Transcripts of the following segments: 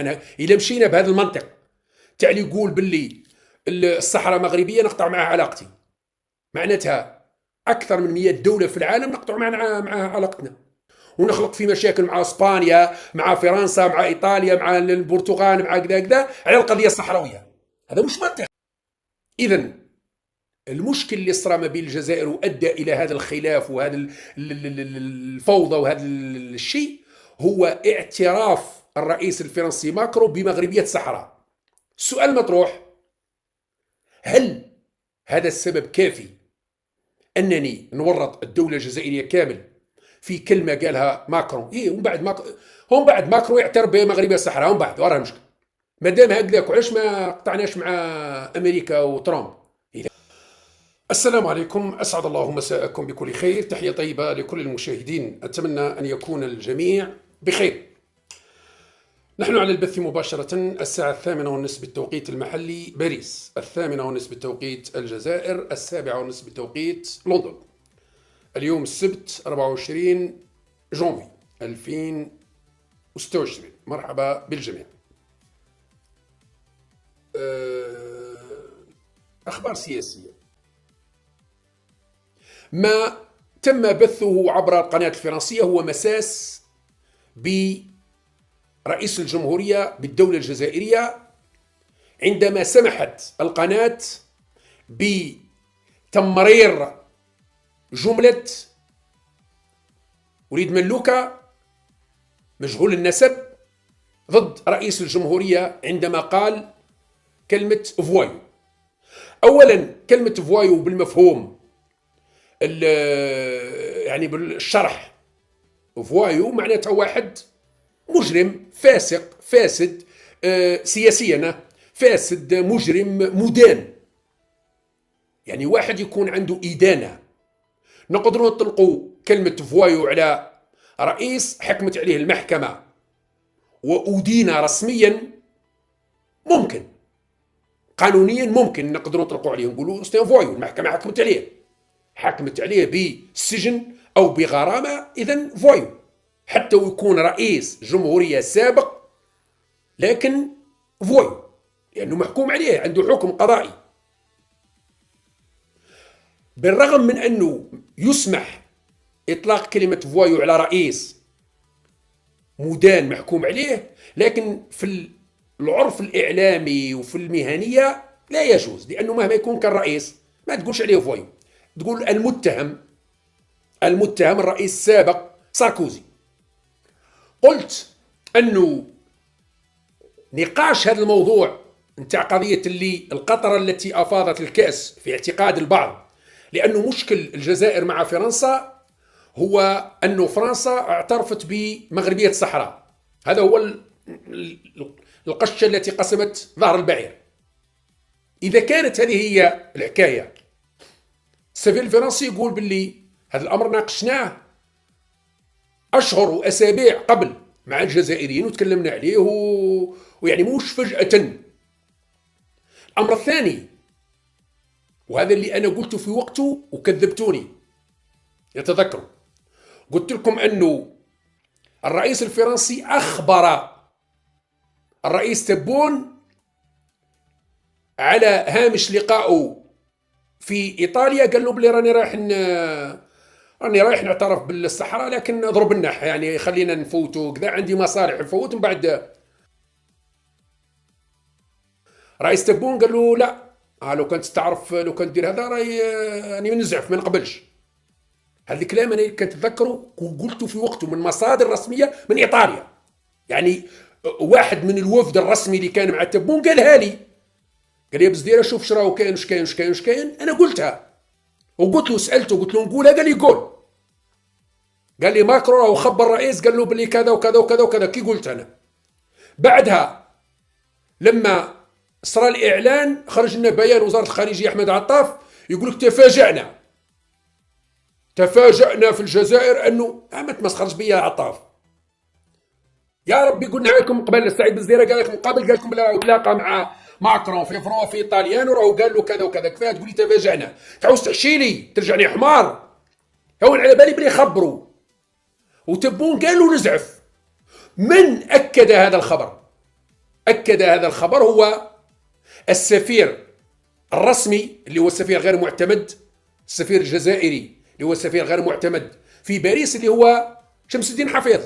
كان الا مشينا بهذا المنطق تاع اللي يقول باللي الصحراء مغربيه نقطع معها علاقتي، معناتها اكثر من 100 دوله في العالم نقطع معها علاقتنا، ونخلق في مشاكل مع اسبانيا، مع فرنسا، مع ايطاليا، مع البرتغال، مع كذا على القضيه الصحراويه. هذا مش منطق. اذا المشكل اللي صرا ما بين الجزائر وادى الى هذا الخلاف وهذا الفوضى وهذا الشيء هو اعتراف الرئيس الفرنسي ماكرو بمغربيه الصحراء. السؤال مطروح: هل هذا السبب كافي انني نورط الدوله الجزائريه كامل في كلمه قالها ماكرون؟ ومن بعد ماكرون يعترف بمغربيه الصحراء، ومن بعد وراه المشكل. ما دام هكذاك وعلاش ما قطعناش مع امريكا وترامب؟ السلام عليكم، أسعد الله مساءكم بكل خير. تحية طيبة لكل المشاهدين، أتمنى أن يكون الجميع بخير. نحن على البث مباشرة الساعة 8:30 بالتوقيت المحلي باريس، 8:30 بالتوقيت الجزائر، 7:30 بالتوقيت لندن. اليوم السبت 24 جونفي 2026. مرحبا بالجميع. أخبار سياسية. ما تم بثه عبر القناة الفرنسية هو مساس برئيس الجمهورية بالدولة الجزائرية عندما سمحت القناة بتمرير جملة وليد ملوكة مجهول النسب ضد رئيس الجمهورية عندما قال كلمة فوايو. أولا كلمة فوايو بالمفهوم يعني بالشرح، فوايو معناتها واحد مجرم فاسق فاسد، سياسيا فاسد مجرم مدان، يعني واحد يكون عنده إدانة. نقدروا نطلقوا كلمة فوايو على رئيس حكمت عليه المحكمة وأدين رسميا، ممكن قانونيا ممكن نقدروا نطلقوا عليه نقولوا ستان فوايو، المحكمة حكمت عليه بالسجن أو بغرامة، إذن فوايو. حتى ويكون رئيس جمهورية سابق لكن فوايو لأنه محكوم عليه، عنده حكم قضائي. بالرغم من أنه يسمح إطلاق كلمة فوايو على رئيس مدان محكوم عليه، لكن في العرف الإعلامي وفي المهنية لا يجوز، لأنه مهما يكون كان رئيس ما تقولش عليه فوايو، تقول المتهم الرئيس السابق ساركوزي. قلت أنه نقاش هذا الموضوع نتاع قضية اللي القطرة التي أفاضت الكأس في اعتقاد البعض، لأنه مشكل الجزائر مع فرنسا هو أنه فرنسا اعترفت بمغربية الصحراء. هذا هو القشة التي قسمت ظهر البعير. إذا كانت هذه هي الحكاية، السفير الفرنسي يقول باللي هذا الأمر ناقشناه أشهر وأسابيع قبل مع الجزائريين وتكلمنا عليه ويعني موش فجأة. الأمر الثاني، وهذا اللي أنا قلته في وقته وكذبتوني، يتذكروا قلت لكم أنه الرئيس الفرنسي أخبر الرئيس تبون على هامش لقائه في إيطاليا، قال له بلي راني رايح نعترف بالصحراء، لكن اضرب النح، يعني خلينا نفوتوا كذا، عندي مصالح نفوت. من بعد رئيس تبون قال له لا، لو كنت تعرف، لو كنت دير هذا راي يعني نزعف ما نقبلش. هذا الكلام انا كنت اتذكره وقلته في وقته من مصادر رسميه من ايطاليا، يعني واحد من الوفد الرسمي اللي كان مع تبون قالها لي، قال لي بزديره شوف شراو كاين وش كاين. انا قلتها وقلت له، سالته قلت له نقولها، قال لي قول. قال لي ماكرون راهو خبر الرئيس قال له بلي كذا وكذا وكذا وكذا كي قلت انا. بعدها لما صرا الاعلان خرج لنا بيان وزاره الخارجيه احمد عطاف يقول لك تفاجأنا في الجزائر انه ما تمسخرش بيا عطاف، يا ربي قلنا لكم قبل. السعيد بزديره قال لكم قبل، قال لكم لا تلاقى مع ماكرون في طاليان وراه قال له كذا وكذا. كفايه تقول لي تفاجأنا، تعوز تحشي لي ترجعني حمار. هون على بالي بلي يخبروا وتبون قالوا نزعف. من أكد هذا الخبر؟ أكد هذا الخبر هو السفير الرسمي اللي هو السفير غير معتمد، السفير الجزائري اللي هو السفير غير معتمد في باريس اللي هو شمس الدين حفيظ.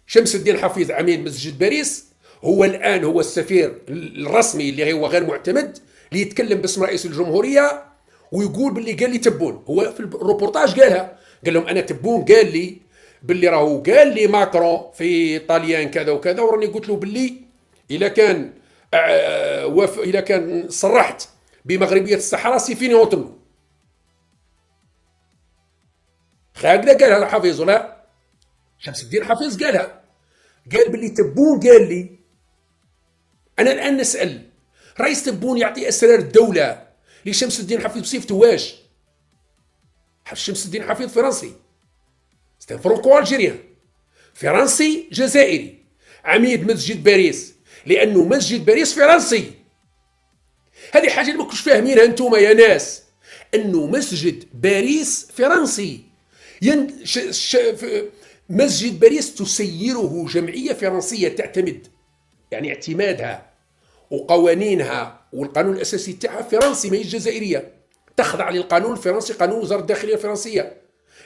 شمس الدين حفيظ عميد مسجد باريس هو الآن هو السفير الرسمي اللي هو غير معتمد، اللي يتكلم باسم رئيس الجمهورية ويقول باللي قال لي تبون. هو في الروبورتاج قالها، قال لهم أنا تبون قال لي باللي راهو قال لي ماكرون في طاليان كذا وكذا، وراني قلت له باللي إذا كان صرحت بمغربية الصحراء سيفيني وطنو. هكذا قالها الحفيظ ولا شمس الدين حفيظ قالها، قال باللي تبون قال لي. أنا الآن نسأل رئيس تبون يعطي أسرار الدولة لشمس الدين حفيظ بصيفته واش؟ شمس الدين حفيظ فرنسي، فرانكو الجيريان، فرنسي جزائري، عميد مسجد باريس، لأنه مسجد باريس فرنسي. هذه حاجة اللي ما كنتش فاهمينها انتم يا ناس، أنه مسجد باريس فرنسي. مسجد باريس تسيره جمعية فرنسية تعتمد، يعني اعتمادها وقوانينها والقانون الأساسي تاعها فرنسي، ما هي جزائرية، تخضع للقانون الفرنسي، قانون وزارة الداخلية الفرنسية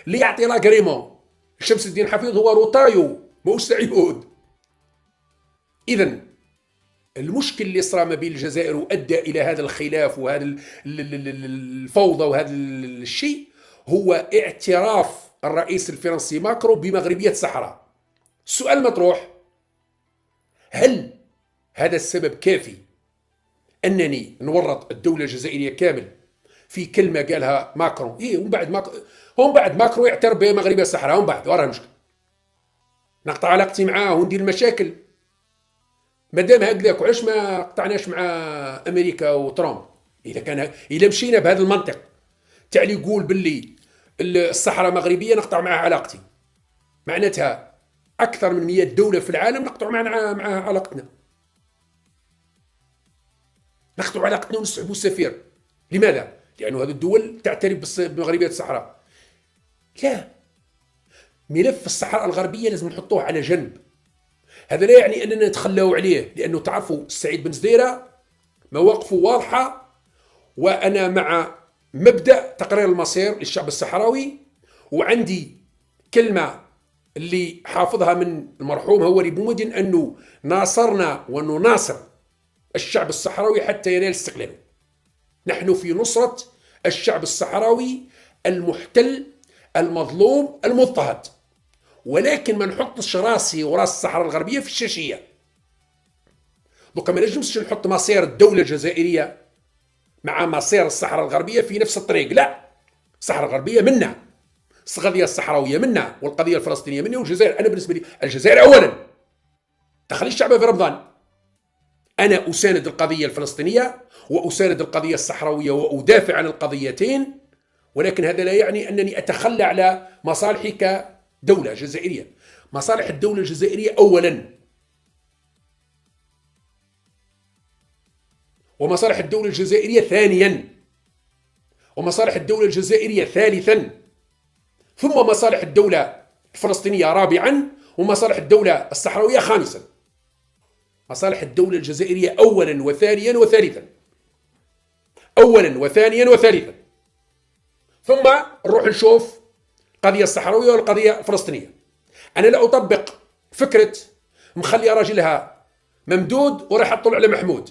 اللي يعطي لاغريمون. شمس الدين حفيظ هو روتايو ماهوش سعيود. إذا المشكل اللي صار ما بين الجزائر وأدى إلى هذا الخلاف وهذا الفوضى وهذا الشيء هو اعتراف الرئيس الفرنسي ماكرون بمغربية الصحراء. السؤال مطروح، هل هذا السبب كافي أنني نورط الدولة الجزائرية كامل في كلمة قالها ماكرون؟ ومن بعد ماكرون يعترف بمغربية الصحراء، ومن بعد وراه المشكل نقطع علاقتي معاه وندير المشاكل. مادام هكذاك وعلاش ما قطعناش مع امريكا وترامب؟ اذا مشينا بهذا المنطق تاع اللي يقول باللي الصحراء مغربيه نقطع معها علاقتي، معناتها اكثر من 100 دوله في العالم نقطع معها علاقتنا، نقطع علاقتنا ونسحبوا السفير. لماذا؟ لانه هذه الدول تعترف بمغربيه الصحراء. لا، ملف الصحراء الغربيه لازم نحطوه على جنب. هذا لا يعني أننا نتخلاو عليه، لأنه تعرفوا السعيد بن زديرة مواقفه واضحة، وأنا مع مبدأ تقرير المصير للشعب الصحراوي. وعندي كلمة اللي حافظها من المرحوم هوري بومدين، أنه ناصرنا ونناصر الشعب الصحراوي حتى ينال استقلاله. نحن في نصرة الشعب الصحراوي المحتل المظلوم المضطهد، ولكن ما نحطش راسي وراس الصحراء الغربيه في الشاشيه. دوكا ما نجمش نحط مصير الدوله الجزائريه مع مصير الصحراء الغربيه في نفس الطريق. لا، الصحراء الغربيه منا، القضيه الصحراويه منا، والقضيه الفلسطينيه منا، والجزائر. انا بالنسبه لي الجزائر اولا، تخلي الشعب في رمضان. انا اساند القضيه الفلسطينيه واساند القضيه الصحراويه وادافع عن القضيتين، ولكن هذا لا يعني انني اتخلى على مصالحي دولة جزائرية. مصالح الدولة الجزائرية أولا، ومصالح الدولة الجزائرية ثانيا، ومصالح الدولة الجزائرية ثالثا، ثم مصالح الدولة الفلسطينية رابعا، ومصالح الدولة الصحراوية خامسا. مصالح الدولة الجزائرية أولا وثانيا وثالثا، أولا وثانيا وثالثا، ثم نروح نشوف القضية الصحراوية والقضية الفلسطينية. أنا لا أطبق فكرة مخلي راجلها ممدود وراح أطلع على محمود،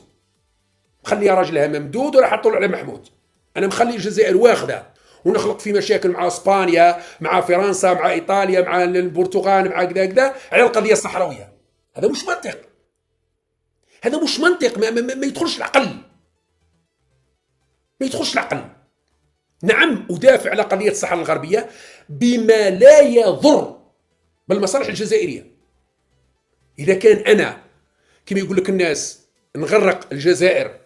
مخلي راجلها ممدود وراح أطلع على محمود. أنا مخلي الجزائر واخدة ونخلق في مشاكل مع إسبانيا، مع فرنسا، مع إيطاليا، مع البرتغال، مع كذا على القضية الصحراوية. هذا مش منطق، هذا مش منطق، ما يدخلش العقل، ما يدخلش العقل. نعم أدافع على قضية الصحراء الغربية بما لا يضر بالمصالح الجزائرية. إذا كان أنا كما يقول لك الناس نغرق الجزائر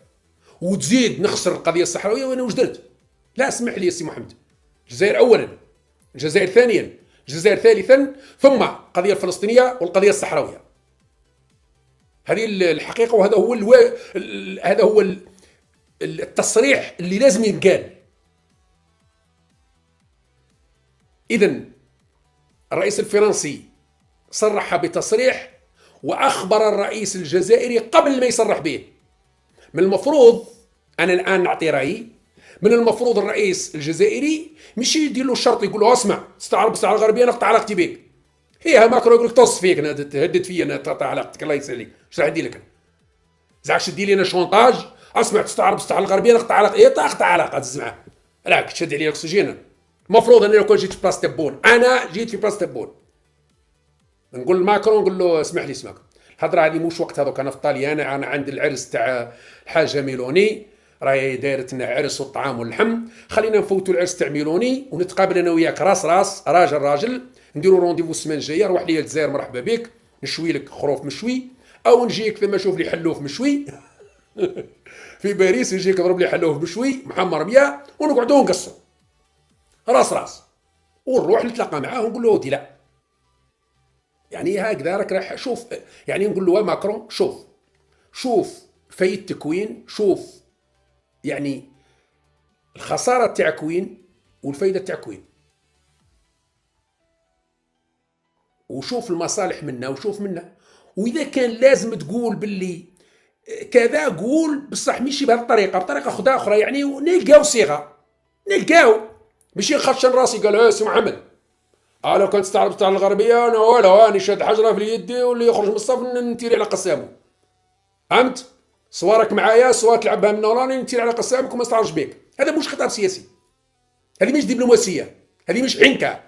وتزيد نخسر القضية الصحراوية، وأنا وش درت؟ لا، اسمح لي يا سي محمد، الجزائر أولا، الجزائر ثانيا، الجزائر ثالثا، ثم القضية الفلسطينية والقضية الصحراوية. هذه الحقيقة، وهذا هو هذا هو التصريح اللي لازم ينقال. إذن الرئيس الفرنسي صرح بتصريح وأخبر الرئيس الجزائري قبل ما يصرح به. من المفروض، أنا الآن نعطي رأيي، من المفروض الرئيس الجزائري مش يدير له الشرط يقول له اسمع تستعرب الصحراء الغربية نقطع علاقتي بك. هي ماكرون يقول لك طص فيك، انا تهدد فيا انا تقطع علاقتك، الله يسليك، اش راح ندير لك؟ زعما دير لي انا شونطاج، اسمع تستعرب الصحراء الغربية نقطع علاقتي، ايه تقطع علاقة تزز معاه، راك تشد عليا الاكسجين. المفروض انا لو كنت جيت في بلاصة تبون، انا جيت في بلاصة تبون نقول لماكرون، نقول له اسمح لي اسمعك، الهضره هذه مش وقت هذوك، انا في طاليان، انا عند العرس تاع الحاجه ميلوني، راهي دايرت لنا عرس والطعام واللحم، خلينا نفوتوا العرس تاع ميلوني ونتقابل انا وياك راس راس، راجل، نديروا رونديفو السيمانه الجايه، روح لي للجزائر مرحبا بك، نشوي لك خروف مشوي، او نجيك ثم نشوف لي حلوف مشوي في باريس، يجيك يضرب لي حلوف مشوي محمر 100 ونقعدوا نقصوا راس، ونروح نتلاقى معاه ونقول له ودي لا، يعني هكذا راك شوف، يعني نقول له ماكرون شوف فايدتك وين، شوف يعني الخساره تاعك وين والفايده تاعك وين، وشوف المصالح منا وشوف منا، واذا كان لازم تقول باللي كذا قول، بصح ماشي بهذه الطريقه، بطريقه خدها اخرى، يعني نلقاو صيغه، ماشي نخشن راسي قال سي محمد لو كانت تستعرض تاع الغربيه انا ولا اني شاد حجره في يدي واللي يخرج من الصف نتيري على قسامه، فهمت؟ صوارك معايا سواء تلعبها من وراني نتيري على قسامك وما استعرضش بك، هذا مش خطاب سياسي، هذه مش دبلوماسيه، هذه مش عنكه.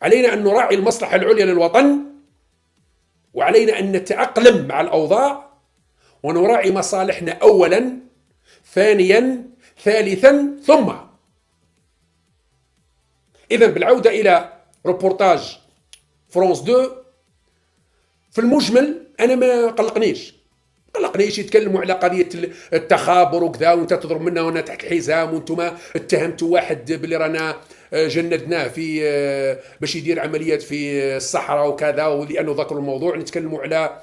علينا ان نراعي المصلحه العليا للوطن، وعلينا ان نتاقلم مع الاوضاع ونراعي مصالحنا اولا، ثانيا، ثالثا، ثم. إذن بالعودة إلى روبورتاج فرانس 2، في المجمل أنا ما قلقنيش يتكلموا على قضية التخابر وكذا، وانت تضرب منا وانا تحت الحزام، وانتم اتهمتوا واحد باللي رانا جندناه في باش يدير عمليات في الصحراء وكذا، ولأنه ذكروا الموضوع. نتكلموا على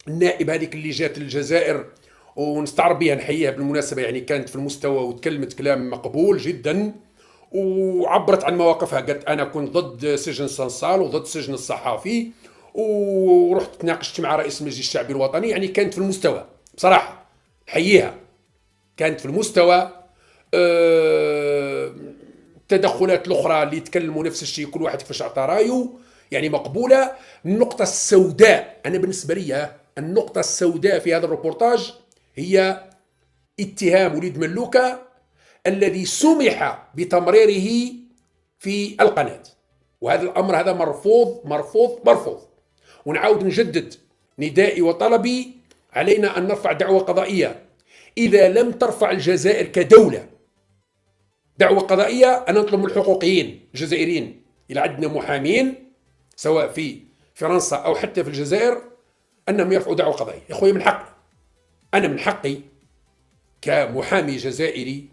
النائب هذيك اللي جات للجزائر ونستعرب بها، نحييها بالمناسبة، يعني كانت في المستوى وتكلمت كلام مقبول جدا، وعبرت عن مواقفها، قالت انا كنت ضد سجن صنصال وضد سجن الصحافي، ورحت تناقشت مع رئيس المجلس الشعبي الوطني، يعني كانت في المستوى بصراحه، حييها، كانت في المستوى. التدخلات الاخرى اللي يتكلموا نفس الشيء، كل واحد كيفاش عطى رايه، يعني مقبوله. النقطه السوداء انا بالنسبه لي، النقطه السوداء في هذا الروبورتاج هي اتهام وليد ملوكه الذي سمح بتمريره في القناة، وهذا الأمر هذا مرفوض. ونعاود نجدد ندائي وطلبي، علينا أن نرفع دعوة قضائية. إذا لم ترفع الجزائر كدولة دعوة قضائية، أنا نطلب من الحقوقيين الجزائريين، إلى عندنا محامين سواء في فرنسا أو حتى في الجزائر، أنهم يرفعوا دعوة قضائية. يا أخوي من حقنا، أنا من حقي كمحامي جزائري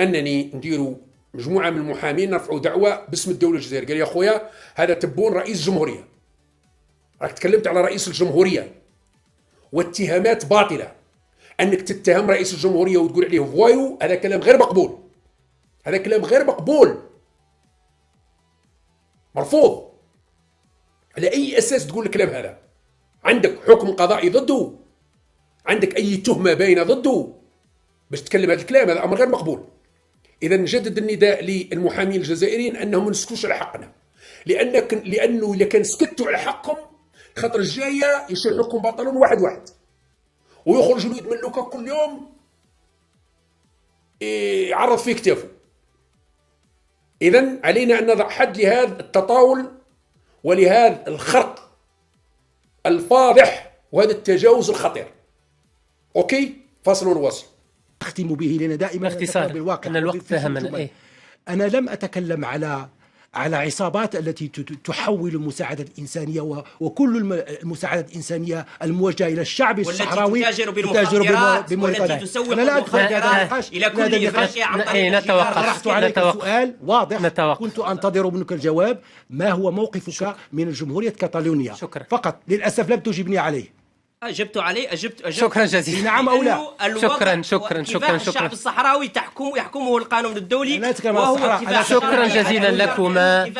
انني نديروا مجموعه من المحامين نرفعوا دعوه باسم الدوله الجزائريه. قال يا خويا هذا تبون رئيس جمهوريه، راك تكلمت على رئيس الجمهوريه واتهامات باطله، انك تتهم رئيس الجمهوريه وتقول عليه فوايو، هذا كلام غير مقبول، هذا كلام غير مقبول، مرفوض. على اي اساس تقول الكلام هذا؟ عندك حكم قضائي ضده؟ عندك اي تهمه باينه ضده باش تتكلم هذا الكلام؟ هذا امر غير مقبول. إذا نجدد النداء للمحامين الجزائريين أنهم ما نسكتوش على حقنا، لأنه إذا كان سكتوا على حقهم الخطرة الجاية يشيحوكم بنطلون واحد ويخرجوا وليد ملوكة كل يوم يعرض في كتافه. إذا علينا أن نضع حد لهذا التطاول ولهذا الخرق الفاضح وهذا التجاوز الخطير. أوكي، فاصل ونواصل. أختم به لنا دائما باختصار بالواقع أن الوقت فهمنا. أنا لم أتكلم على عصابات التي تحول المساعدة الإنسانية وكل المساعدة الإنسانية الموجهة إلى الشعب الصحراوي تتاجر بالمخدرات والتي تسوق أنا لا أدخل هذا النقاش إلى كل نقاش عن طريق طرحت عليك سؤال واضح، كنت أنتظر منك الجواب. ما هو موقفك من جمهورية كاتالونيا؟ شكرا. فقط للأسف لم تجبني عليه. أجبت عليه. أجبت شكرا جزيلا. نعم أو لا؟ شكرا. الشعب الصحراوي يحكمه القانون الدولي، وهو شكرا جزيلا لكما.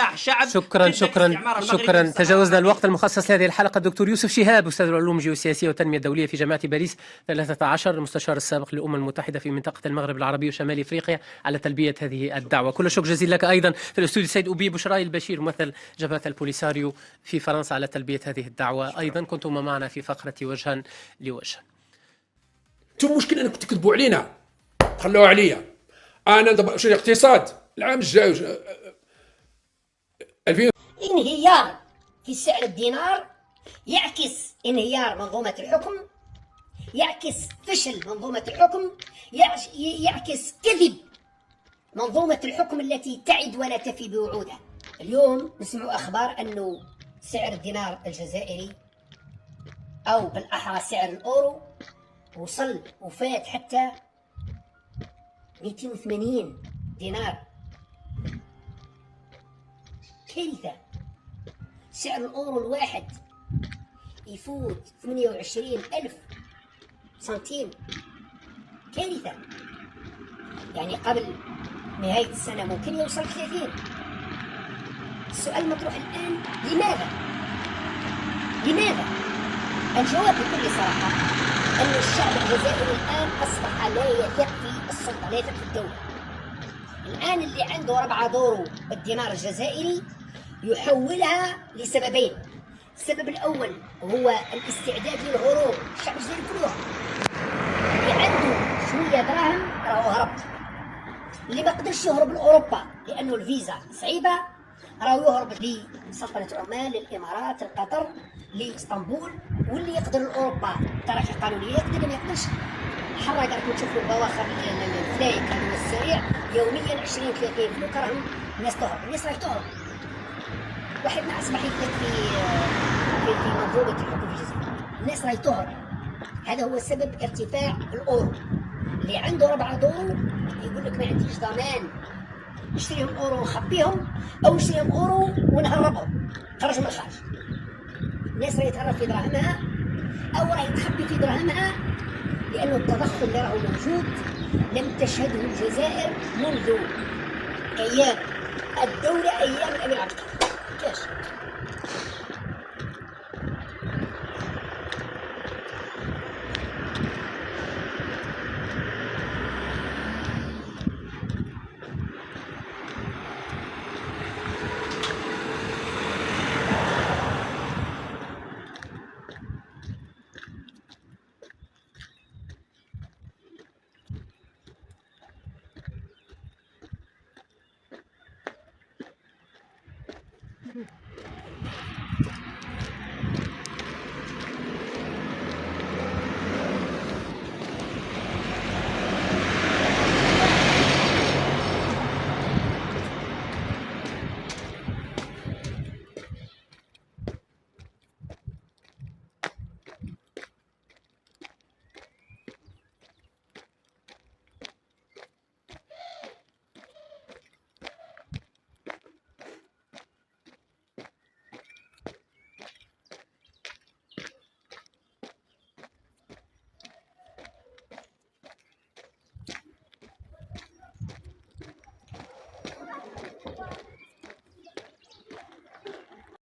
شكرا. تجاوزنا الوقت المخصص لهذه الحلقة. الدكتور يوسف شهاب، أستاذ العلوم الجيوسياسية والتنمية الدولية في جامعة باريس 13، المستشار السابق للأمم المتحدة في منطقة المغرب العربي وشمال إفريقيا، على تلبية هذه الدعوة. كل شكر جزيل لك. أيضا في الاستوديو السيد أبي بشراي البشير، ممثل جبهة البوليساريو في فرنسا، على تلبية هذه الدعوة. أيضا كنتم معنا في فقرة وجها لوجه. انتم مشكل انكم تكذبوا علينا، خلوها عليا انا دابا. شنو الاقتصاد العام الجاي؟ انهيار في سعر الدينار يعكس انهيار منظومة الحكم، يعكس فشل منظومة الحكم، يعكس كذب منظومة الحكم التي تعد ولا تفي بوعودها. اليوم نسمع أخبار أنه سعر الدينار الجزائري أو بالأحرى سعر الأورو وصل وفات حتى 280 دينار. كارثة. سعر الأورو الواحد يفوت 28,000 سنتيم. كارثة. يعني قبل نهاية السنة ممكن يوصل 30. السؤال المطروح الآن لماذا؟ الجواب بكل صراحة أن الشعب الجزائري الآن أصبح لا يثق في السلطة، لا يثق في الدولة. الآن اللي عنده 4 دورو بالدينار الجزائري يحولها لسببين. السبب الأول هو الاستعداد للهروب. الشعب الجزائري كله اللي عنده شوية دراهم راهو هرب، اللي ما قدرش يهرب لأوروبا لأنه الفيزا صعيبة راهو يهرب لسلطنة عمان، للإمارات، لقطر، لإسطنبول. واللي يقدر لأوروبا بطريقة قانونية يقدر، ما يقدرش حرق. راكم تشوفوا البواخر الفلايك هذا السريع يوميا 20-30 فلوك راهم الناس تهرب. الناس راهي تهرب. واحد ما أصبح يثق في منظومة الحكم في الجزائر. الناس راهي تهرب. هذا هو سبب ارتفاع الأورو. اللي عنده 4 دورو يقول لك ما عنديش ضمان، نشتريهم أورو ونخبيهم، أو نشتريهم أورو ونهربهم، خرجوا من الخارج. الناس راهي تهرب في دراهمها أو راهي تخبي في دراهمها، لأنه التضخم اللي راهو موجود لم تشهده الجزائر منذ أيام الدولة، أيام الأمير عبد القادر. كاش